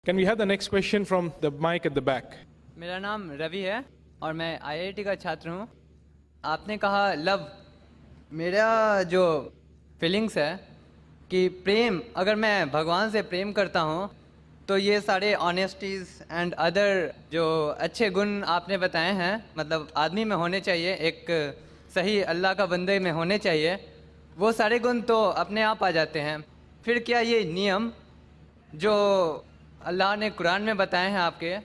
Can we have the next question from the mic at the back? मेरा नाम रवि है और मैं आईआईटी का छात्र हूँ। आपने कहा लव, मेरा जो फीलिंग्स है कि प्रेम, अगर मैं भगवान से प्रेम करता हूँ तो ये सारे ऑनेस्टीज़ एंड अदर जो अच्छे गुण आपने बताए हैं, मतलब आदमी में होने चाहिए, एक सही अल्लाह का बंदे में होने चाहिए, वो सारे गुण तो अपने आप आ जाते हैं। फिर क्या ये नियम जो अल्लाह ने कुरान में बताए हैं आपके,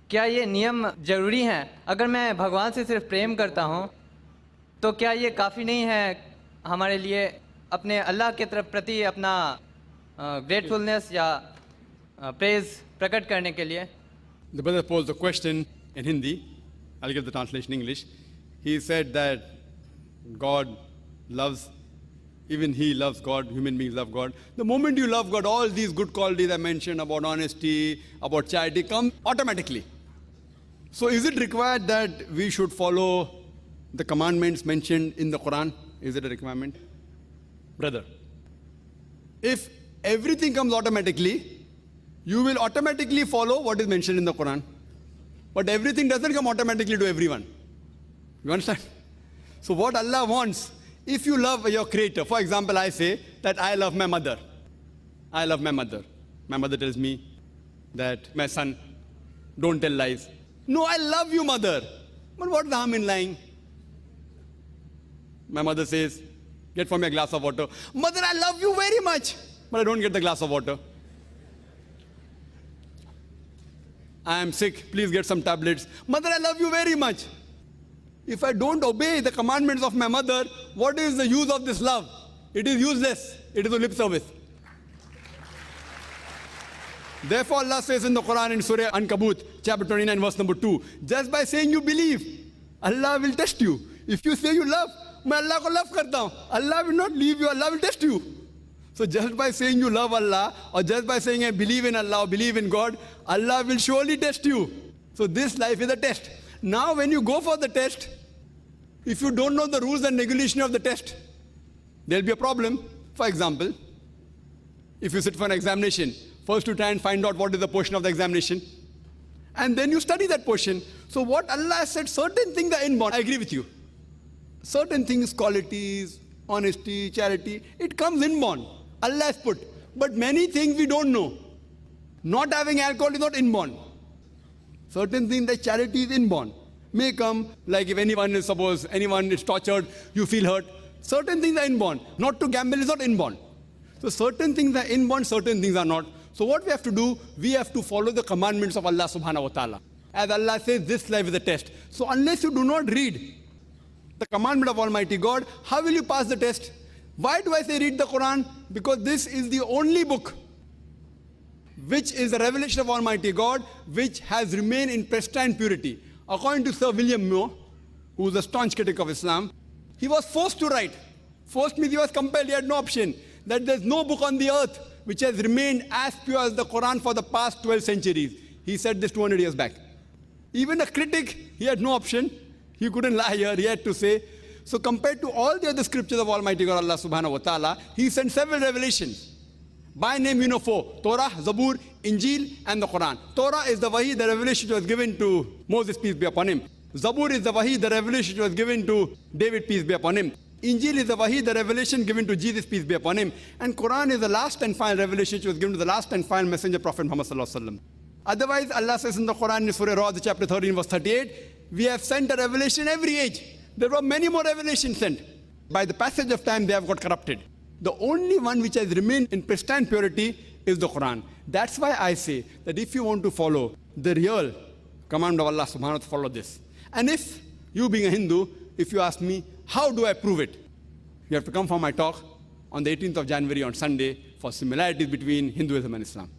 क्या ये नियम ज़रूरी हैं? अगर मैं भगवान से सिर्फ प्रेम करता हूँ तो क्या ये काफ़ी नहीं है हमारे लिए अपने अल्लाह के तरफ प्रति अपना ग्रेटफुलनेस या प्रेज प्रकट करने के लिए? The brother posed a question in Hindi. I'll give the translation in English. He said that God loves, even he loves God, human beings love God. The moment you love God, all these good qualities I mentioned about honesty, about charity come automatically. So is it required that we should follow the commandments mentioned in the Quran? Is it a requirement? Brother, if everything comes automatically, you will automatically follow what is mentioned in the Quran. But everything doesn't come automatically to everyone. You understand? So what Allah wants, if you love your creator, for example, I say that I love my mother. I love my mother. My mother tells me that, my son, don't tell lies. No, I love you, mother. But what's the harm in lying? My mother says, get for me a glass of water. Mother, I love you very much, but I don't get the glass of water. I am sick, please get some tablets. Mother, I love you very much. If I don't obey the commandments of my mother, what is the use of this love? It is useless. It is a lip service. Therefore, Allah says in the Quran in Surah Ankabut, chapter 29, verse number 2, just by saying you believe, Allah will test you. If you say you love, मैं अल्लाह को love करता हूँ, Allah will not leave you, Allah will test you. So just by saying you love Allah, or just by saying I believe in Allah or believe in God, Allah will surely test you. So this life is a test. Now when you go for the test, if you don't know the rules and regulation of the test, there'll be a problem. For example, if you sit for an examination, first you try and find out what is the portion of the examination, and then you study that portion. So what Allah has said, certain things are inborn. I agree with you. Certain things, qualities, honesty, charity, it comes inborn. Allah has put. But many things we don't know. Not having alcohol is not inborn. Certain things like charity is inborn. May come, like if anyone is, suppose anyone is tortured, you feel hurt. Certain things are inborn. Not to gamble is not inborn. So certain things are inborn, certain things are not. So what we have to do, we have to follow the commandments of Allah subhanahu wa ta'ala. As Allah says, this life is a test. So unless you do not read the commandment of Almighty God, how will you pass the test? Why do I say read the Quran? Because this is the only book which is the revelation of Almighty God, which has remained in pristine purity. According to Sir William Moore, who is a staunch critic of Islam, he was forced to write. Forced means he was compelled, he had no option. That there's no book on the earth which has remained as pure as the Quran for the past 12 centuries. He said this 200 years back. Even a critic, he had no option. He couldn't lie here, he had to say. So compared to all the other scriptures of Almighty God, Allah subhanahu wa ta'ala, he sent several revelations. By name you know 4, Torah, Zabur, Injil and the Quran. Torah is the wahi, the revelation was given to Moses, peace be upon him. Zabur is the wahi, the revelation was given to David, peace be upon him. Injil is the wahi, the revelation given to Jesus, peace be upon him. And Quran is the last and final revelation which was given to the last and final messenger, Prophet Muhammad sallallahu alaihi wasallam. Otherwise, Allah says in the Quran in Surah Ra'd, chapter 13, verse 38, we have sent a revelation every age. There were many more revelations sent. By the passage of time, they have got corrupted. The only one which has remained in pristine purity is the Quran. That's why I say that if you want to follow the real command of Allah subhanahu wa ta'ala, follow this. And if you being a Hindu, if you ask me, how do I prove it? You have to come for my talk on the 18th of January on Sunday for similarities between Hinduism and Islam.